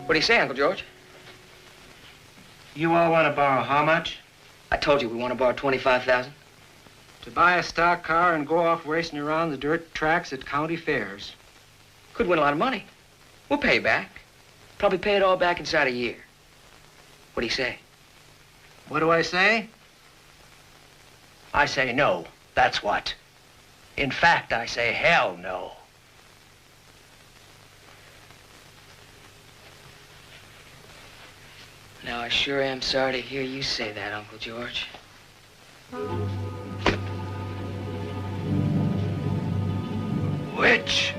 What do you say, Uncle George? You all want to borrow how much? I told you we want to borrow $25,000. To buy a stock car and go off racing around the dirt tracks at county fairs. Could win a lot of money. We'll pay back. Probably pay it all back inside a year. What do you say? What do I say? I say no. That's what. In fact, I say hell no. Now, I sure am sorry to hear you say that, Uncle George. Which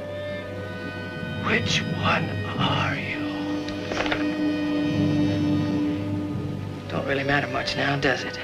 one are you? Don't really matter much now, does it?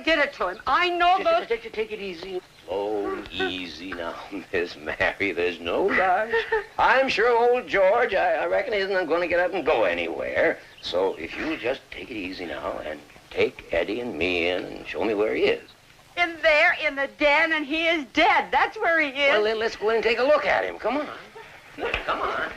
Did it to him. I know those... Take it easy. Oh, easy now, Miss Mary. There's no rush. I'm sure old George, I reckon, isn't going to get up and go anywhere. So if you'll just take it easy now and take Eddie and me in and show me where he is. In there, in the den, and he is dead. That's where he is. Well, then let's go in and take a look at him. Come on. Come on.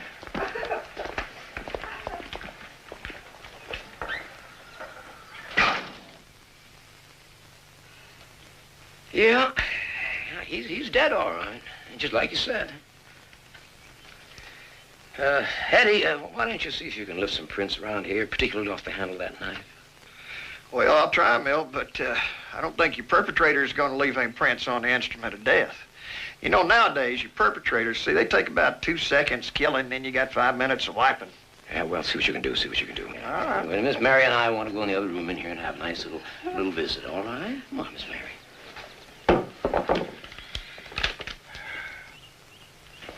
Yeah, he's dead, all right. Just like you said. Eddie, why don't you see if you can lift some prints around here, particularly off the handle of that knife? Well, I'll try, Milt, but I don't think your perpetrator is going to leave any prints on the instrument of death. You know, nowadays, your perpetrators, see, they take about 2 seconds killing, then you got 5 minutes of wiping. Yeah, well, see what you can do, see what you can do. All right. Well, Miss Mary and I want to go in the other room in here and have a nice little visit, all right? Come on, Miss Mary.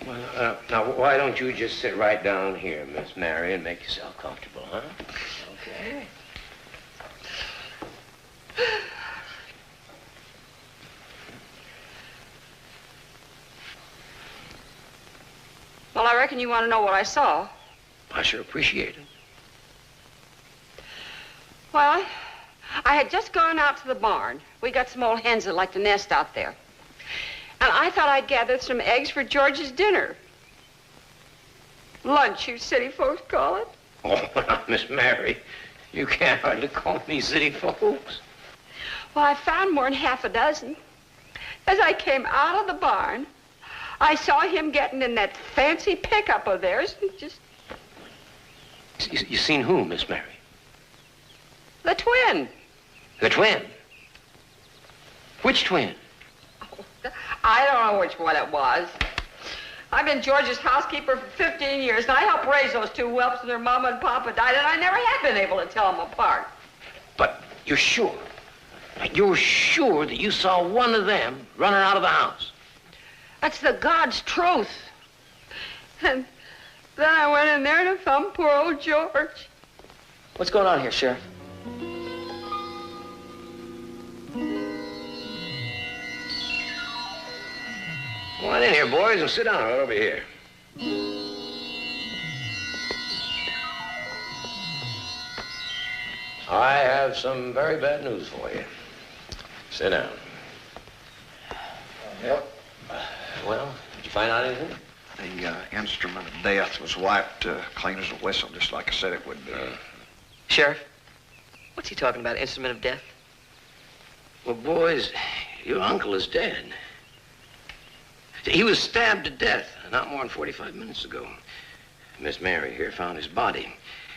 Well, now, why don't you just sit right down here, Miss Mary, and make yourself comfortable, huh? Okay. Well, I reckon you want to know what I saw. I sure appreciate it. Well, I had just gone out to the barn. We got some old hens that like to nest out there. And I thought I'd gather some eggs for George's dinner. Lunch, you city folks call it. Oh, now, Miss Mary, you can't hardly call me city folks. Well, I found more than half a dozen. As I came out of the barn, I saw him getting in that fancy pickup of theirs and just... You seen who, Miss Mary? The twin. The twin? Which twin? I don't know which one it was. I've been George's housekeeper for 15 years, and I helped raise those two whelps, and their mama and papa died, and I never have been able to tell them apart. But you're sure? You're sure that you saw one of them running out of the house? That's the God's truth. And then I went in there and I found poor old George. What's going on here, Sheriff? Come on in here, boys, and sit down right over here. I have some very bad news for you. Sit down. Yep. Well, did you find out anything? The instrument of death was wiped clean as a whistle, just like I said it would be. Sheriff, what's he talking about, instrument of death? Well, boys, your uncle is dead. He was stabbed to death not more than 45 minutes ago. Miss Mary here found his body.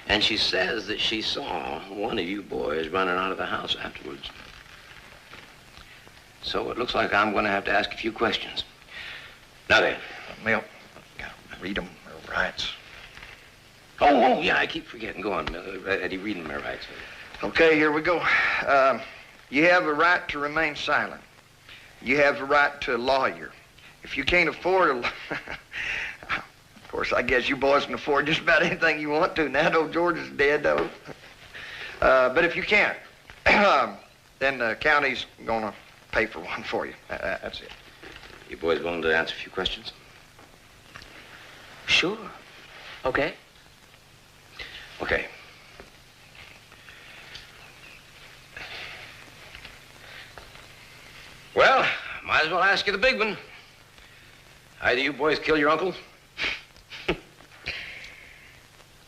And she says that she saw one of you boys running out of the house afterwards. So it looks like I'm going to have to ask a few questions. Now then. Milt, read them, their rights. Oh, yeah, I keep forgetting. Go on, Eddie, read them, my rights. Okay, here we go. You have a right to remain silent. You have a right to a lawyer. If you can't afford a... Of course, I guess you boys can afford just about anything you want to. Now, though, George is dead, though. But if you can't, then the county's going to pay for one for you. That's it. You boys willing to answer a few questions? Sure. Okay. Okay. Well, might as well ask you the big one. Either you boys kill your uncle?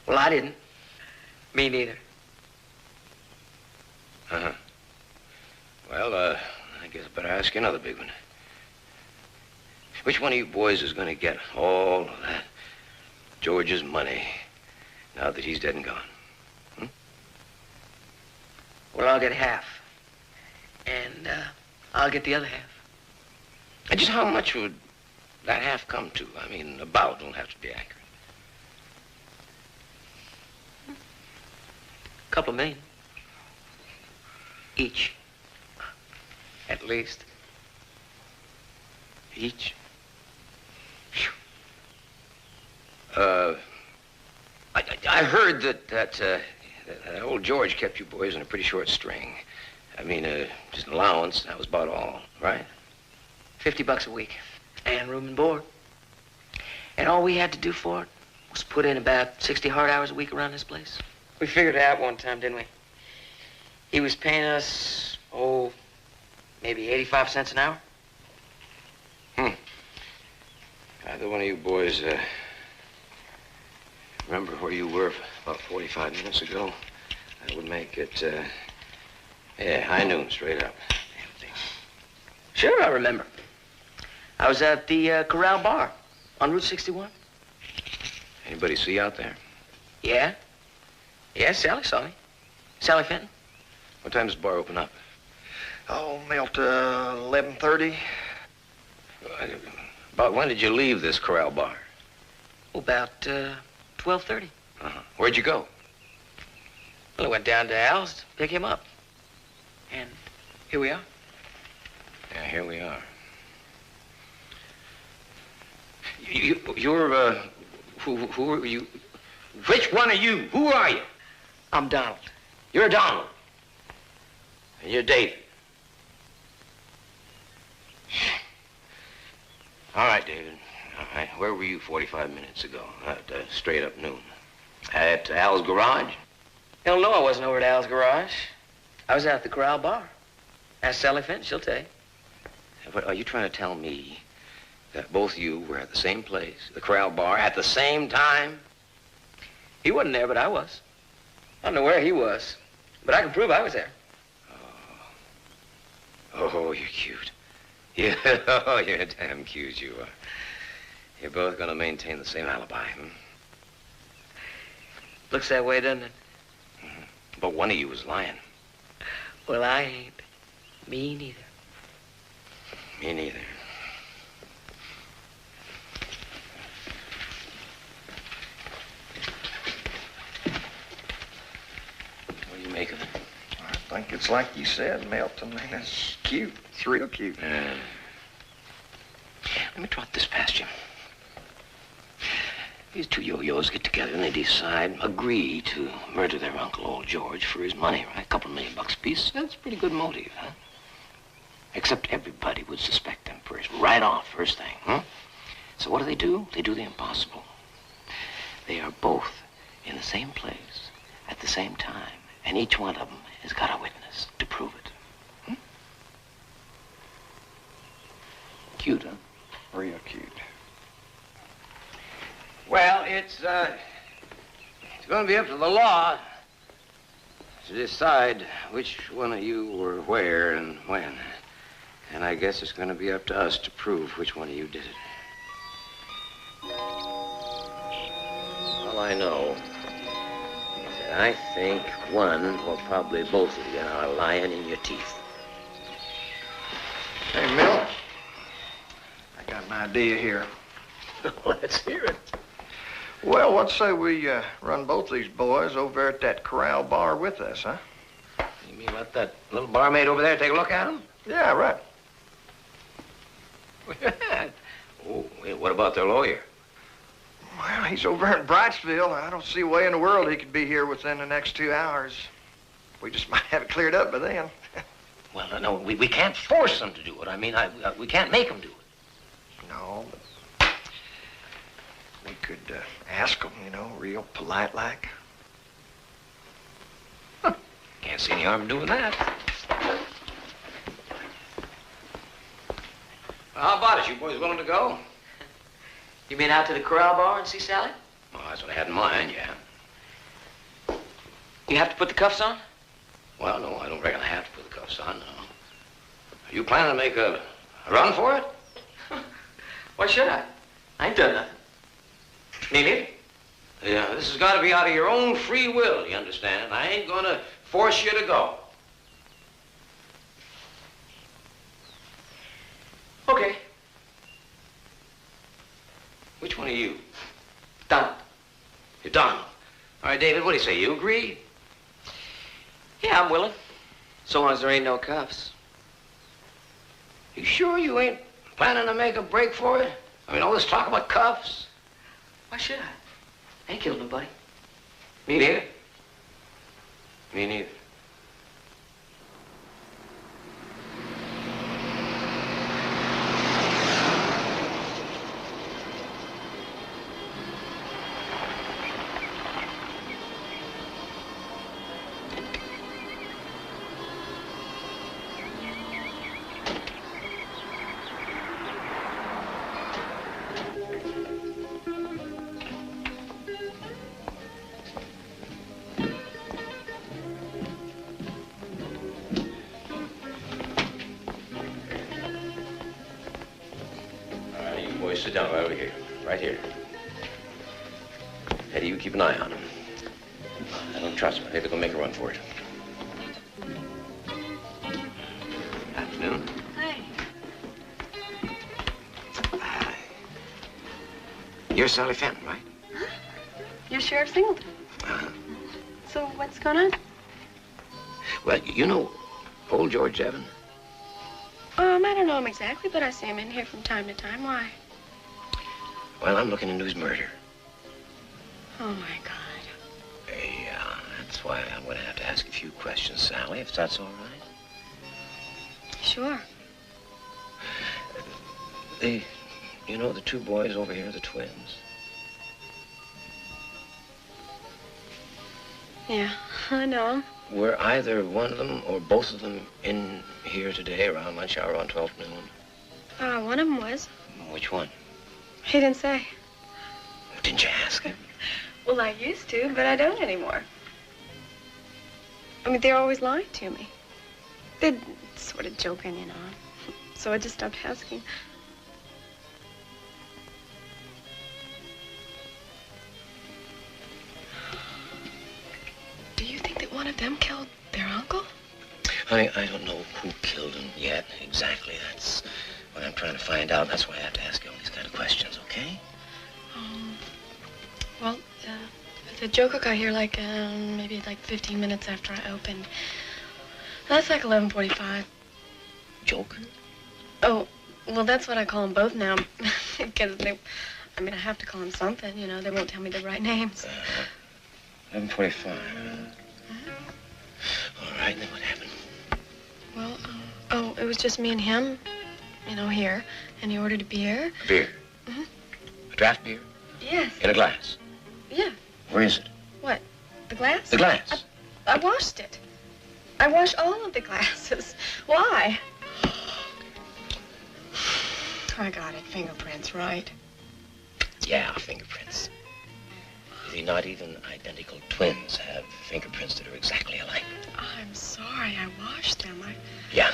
Well, I didn't. Me neither. Uh-huh. Well, I guess I better ask you another big one. Which one of you boys is going to get all of that George's money now that he's dead and gone? Hmm? Well, I'll get half. And, I'll get the other half. And just how much would that half come to? I mean, about, don't have to be accurate. A couple of million. Each. At least. Each? I heard that old George kept you boys in a pretty short string. I mean, just an allowance, that was about all, right? $50 a week. And room and board. And all we had to do for it was put in about 60 hard hours a week around this place. We figured it out one time, didn't we? He was paying us, maybe 85 cents an hour. Either one of you boys remember where you were about 45 minutes ago? That would make it, high noon, straight up. Damn thing. Sure, I remember. I was at the Corral Bar on Route 61. Anybody see you out there? Yeah? Yeah, Sally saw me. Sally Fenton. What time does the bar open up? Oh, Milt, 11:30. About when did you leave this Corral Bar? About 12:30. Uh-huh. Where'd you go? Well, I went down to Al's to pick him up. And here we are. Yeah, here we are. You're, who are you? Which one are you? Who are you? I'm Donald. You're Donald. And you're David. All right, David. All right. Where were you 45 minutes ago? At straight up noon. At Al's garage? Hell no, I wasn't over at Al's garage. I was out at the Corral Bar. Ask Sally Fenton, she'll tell you. What, are you trying to tell me that both of you were at the same place, the Corral Bar, at the same time? He wasn't there, but I was. I don't know where he was, but I can prove I was there. Oh, you're cute. Yeah, oh, you're damn cute, you are. You're both going to maintain the same alibi, hmm? Looks that way, doesn't it? Mm-hmm. But one of you was lying. Well, I ain't. Me neither. Me neither. What do you make of it? I think it's like you said, Milt. I mean, it's cute. It's real cute. Let me trot this past you. These two yo-yos get together and they decide, agree to murder their uncle, old George, for his money, right? A couple $1 million apiece. That's a pretty good motive, huh? Except everybody would suspect them first, right off, first thing, huh? So what do? They do the impossible. They are both in the same place at the same time, and each one of them has got a witness to prove it. Cute, huh? Real cute. Well, it's going to be up to the law to decide which one of you were where and when. And I guess it's going to be up to us to prove which one of you did it. All I know is that I think one, or probably both of you, are lying in your teeth. Hey, Milt. I got an idea here. Let's hear it. Well, let's say we run both these boys over at that corral bar with us, huh? You mean let that little barmaid over there take a look at him? Yeah, right. Oh, wait, what about their lawyer? Well, he's over in Brightsville. I don't see a way in the world he could be here within the next 2 hours. We just might have it cleared up by then. Well, no, we can't force them to do it. I mean, we can't make them do it. No, but we could ask them, you know, real polite-like. Can't see any harm in doing that. Well, how about it? You boys willing to go? You mean out to the corral bar and see Sally? Well, that's what I had in mind, yeah. You have to put the cuffs on? Well, no, I don't reckon I have to put the cuffs on, no. Are you planning to make a run for it? Why should I? I ain't done nothing. Me neither. Yeah, this has got to be out of your own free will, you understand? I ain't going to force you to go. Okay. Which one are you? Donald. You're Donald. All right, David, what do you say? You agree? Yeah, I'm willing. So long as there ain't no cuffs. You sure you ain't planning to make a break for it? I mean, all this talk about cuffs. Why should I? I ain't killed nobody. Me neither. Me neither. Sit down right over here. Right here. Eddie, you keep an eye on him. I don't trust him. I think they're going to make a run for it. Afternoon. Hi. You're Sally Fenton, right? Huh? You're Sheriff Singleton. Uh-huh. So what's going on? Well, you know old George Devon? I don't know him exactly, but I see him in here from time to time. Why? Well, I'm looking into his murder. Oh, my God. Yeah, that's why I'm going to have to ask a few questions, Sally, if that's all right. Sure. You know the two boys over here, the twins? Yeah, I know him. Were either one of them or both of them in here today around lunch hour on 12th noon? One of them was. Which one? He didn't say. Didn't you ask him? Well, I used to, but I don't anymore. I mean, they're always lying to me. They're sort of joking, you know. So I just stopped asking. Do you think that one of them killed their uncle? Honey, I don't know who killed him yet. Exactly. That's what I'm trying to find out. That's why I have to ask you all these kind of questions, okay? Well, the Joker got here like, maybe like 15 minutes after I opened. That's like 11:45. Joker? Oh, well, that's what I call them both now. Because I have to call them something, you know. They won't tell me the right names. 11:45. All right, then what happened? Well, it was just me and him, you know, here. And he ordered a beer. Beer? Mm-hmm. A draft beer? Yes. In a glass? Yeah. Where is it? What? The glass? The glass. I washed it. I wash all of the glasses. Why? I got it. Fingerprints, right? Yeah, fingerprints. You see, not even identical twins have fingerprints that are exactly alike. I'm sorry. I washed them. Yeah.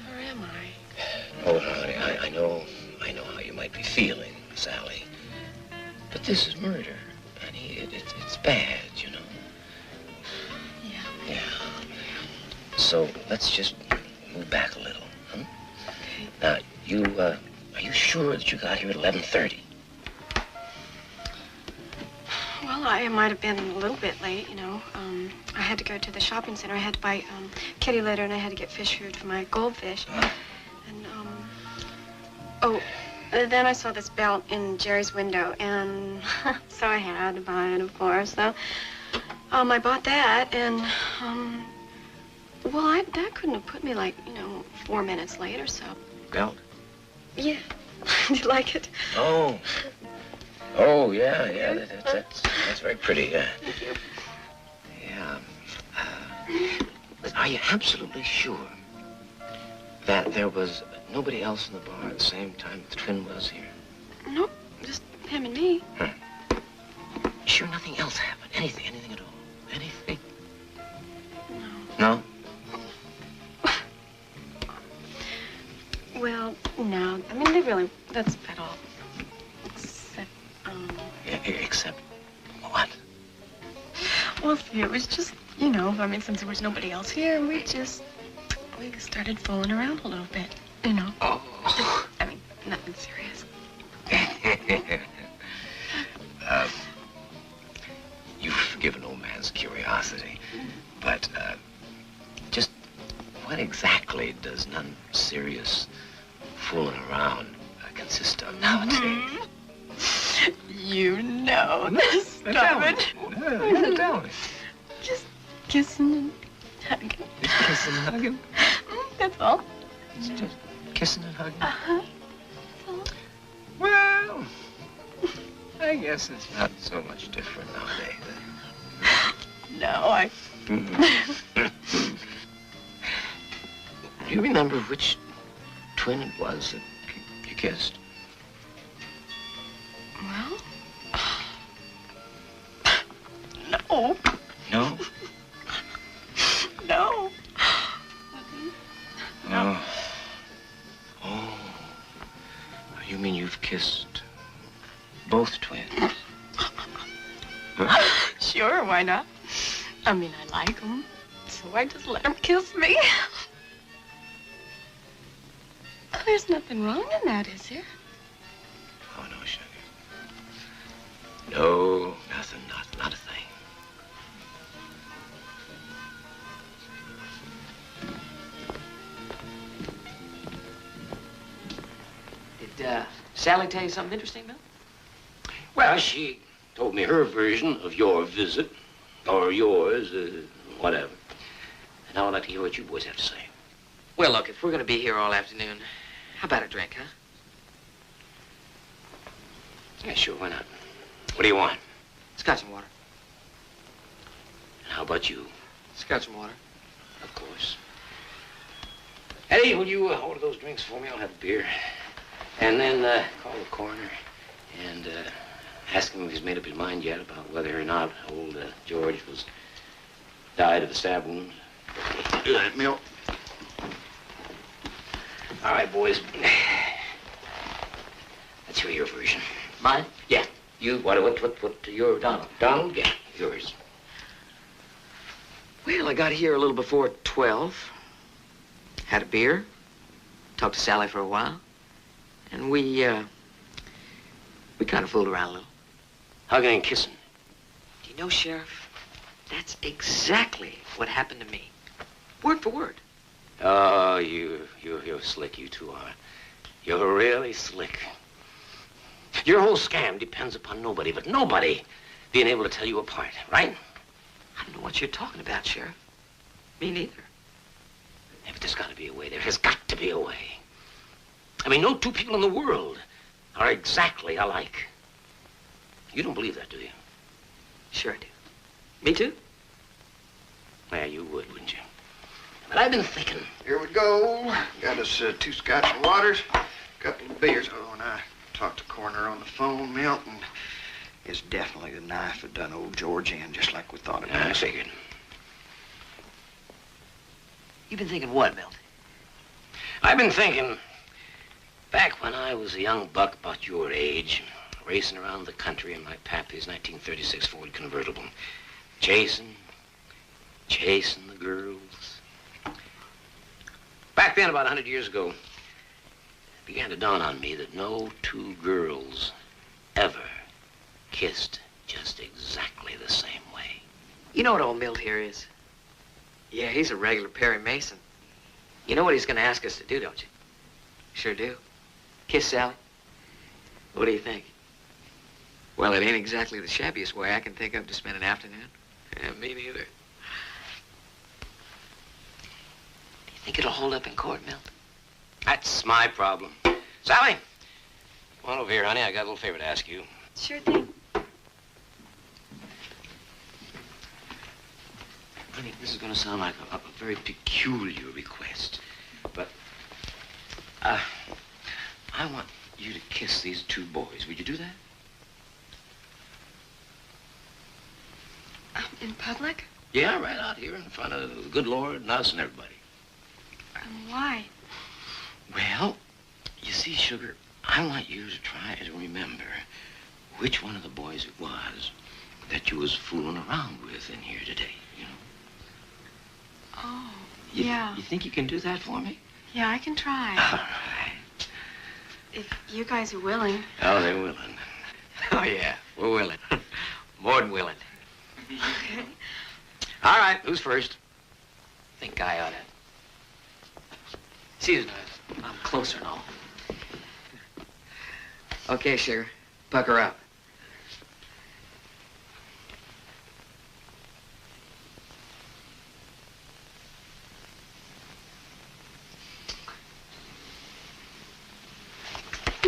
Where am I? Oh, honey, I know how you might be feeling, Sally. But this is murder, honey. It's bad, you know. Yeah. Yeah. So let's just move back a little, huh? Okay. Now, are you sure that you got here at 11:30? Well, I might have been a little bit late, you know. I had to go to the shopping center. I had to buy kitty litter, and I had to get fish food for my goldfish. And, then I saw this belt in Jerry's window, and so I had to buy it, of course. So, I bought that, and, that couldn't have put me, 4 minutes late or so. Belt? Yeah. Did you like it? Oh, yeah. That's very pretty, yeah. Thank you. Yeah. But are you absolutely sure that there was nobody else in the bar at the same time the twin was here? Nope, just him and me. Sure nothing else happened? Anything at all? Anything? No. No? Well, no. I mean, that's about all. Except what? Well, see, it was just, since there was nobody else here, we started fooling around a little bit, you know. Oh. Nothing serious. You've forgiven old man's curiosity, but, just what exactly does non-serious fooling around consist of nowadays? You know this. Tell me. Tell me. Just kissing and hugging. Just kissing and hugging? That's all. Just kissing and hugging? Uh-huh. Well, I guess it's not so much different nowadays. No, Do you remember which twin it was that you kissed? Well, no. No? No. No. Oh. You mean you've kissed both twins? Huh? Sure, why not? I like them, so I just let them kiss me. There's nothing wrong in that, is there? Oh, no, sugar. No, nothing, not a thing. Did Sally tell you something interesting, Bill? Well, she told me her version of your visit, or yours, whatever. And now I'd like to hear what you boys have to say. Well, look, if we're going to be here all afternoon, how about a drink, huh? Yeah, sure, why not? What do you want? Scotch and water. And how about you? Scotch and water. Of course. Eddie, will you order those drinks for me? I'll have a beer. And then call the coroner and ask him if he's made up his mind yet about whether or not old George died of a stab wound. Do that, Milt. All right, boys. Let's hear your version. Mine? Yeah. You, what, your Donald? Donald? Yeah, yours. Well, I got here a little before 12. Had a beer. Talked to Sally for a while. And we kind of fooled around a little. Hugging and kissing. Do you know, Sheriff, that's exactly what happened to me. Word for word. Oh, you're slick, you two are. You're really slick. Your whole scam depends upon nobody, but nobody being able to tell you apart, right? I don't know what you're talking about, Sheriff. Me neither. Yeah, but there's got to be a way. There has got to be a way. I mean, no two people in the world are exactly alike. You don't believe that, do you? Sure I do. Me too? Yeah, you would, wouldn't you? But I've been thinking. Here we go. Got us 2 scotch and waters, a couple of beers. Oh, and I talked to Coroner on the phone, Milt, and it's definitely the knife that done old George in, just like we thought it Yeah, I was. figured. You've been thinking what, Milt? I've been thinking, back when I was a young buck about your age, racing around the country in my pappy's 1936 Ford convertible, chasing the girls. Back then, about 100 years ago, it began to dawn on me that no 2 girls ever kissed just exactly the same way. You know what old Milt here is? Yeah, he's a regular Perry Mason. You know what he's gonna ask us to do, don't you? Sure do. Kiss Sally. What do you think? Well, it ain't exactly the shabbiest way I can think of to spend an afternoon. Yeah, me neither. Do you think it'll hold up in court, Milt? That's my problem. Sally, come on over here, honey. I got a little favor to ask you. Sure thing. Honey, this is going to sound like a very peculiar request, but I want you to kiss these 2 boys. Would you do that? In public? Yeah, right out here in front of the good Lord and us and everybody. Why? Well, you see, sugar, I want you to try to remember which one of the boys it was that you was fooling around with in here today, you know? Oh, You, yeah. You think you can do that for me? Yeah, I can try. All right. If you guys are willing. Oh, they're willing. Oh, yeah, we're willing. More than willing. Okay. All right, who's first? Think I ought to. See, I'm closer and all. Okay, sugar. Pucker up.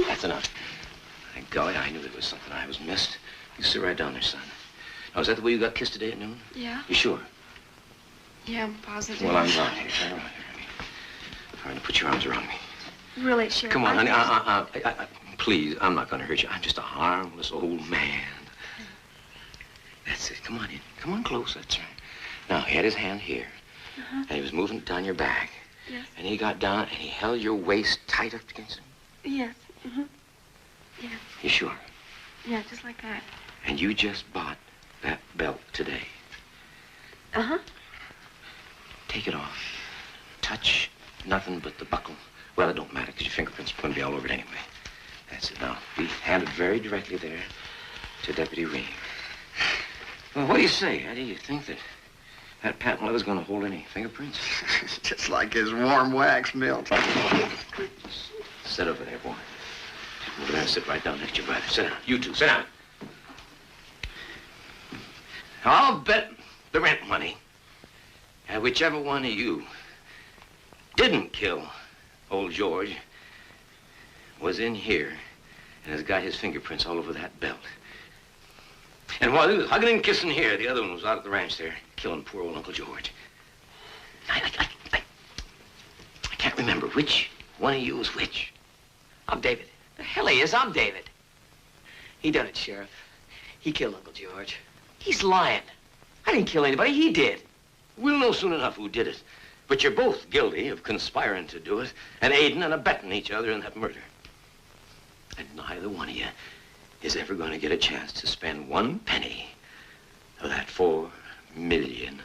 That's enough. Thank golly, I knew there was something I was missed. You sit right down there, son. Now, is that the way you got kissed today at noon? Yeah. You sure? Yeah, I'm positive. Well, I'm not. Here, turn around here, honey. All right, now put your arms around me. Really, Sheriff? Come on, honey. Please, I'm not going to hurt you. I'm just a harmless old man. That's it. Come on in. Come on close. That's right. Now, he had his hand here, and he was moving it down your back. Yes. And he got down, and he held your waist tight up against him. Yes. Yeah. You sure? Yeah, just like that. And you just bought that belt today. Uh-huh. Take it off. Touch nothing but the buckle. Well, it don't matter, because your fingerprints are going to be all over it anyway. That's it. Now, be handed very directly there to Deputy Ream. Well, what do you say? How do you think that patent leather's going to hold any fingerprints? Just like his warm wax, Milt. Sit over there, boy. Over there and sit right down next to your brother. Sit down. You two, sit down. I'll bet the rent money whichever one of you didn't kill old George was in here and has got his fingerprints all over that belt. And while he was hugging and kissing here, the other one was out at the ranch there, killing poor old Uncle George. I can't remember which one of you was which. I'm David. The hell he is. I'm David. He done it, Sheriff. He killed Uncle George. He's lying. I didn't kill anybody. He did. We'll know soon enough who did it. But you're both guilty of conspiring to do it and aiding and abetting each other in that murder. And neither one of you is ever going to get a chance to spend 1 penny of that $4 million.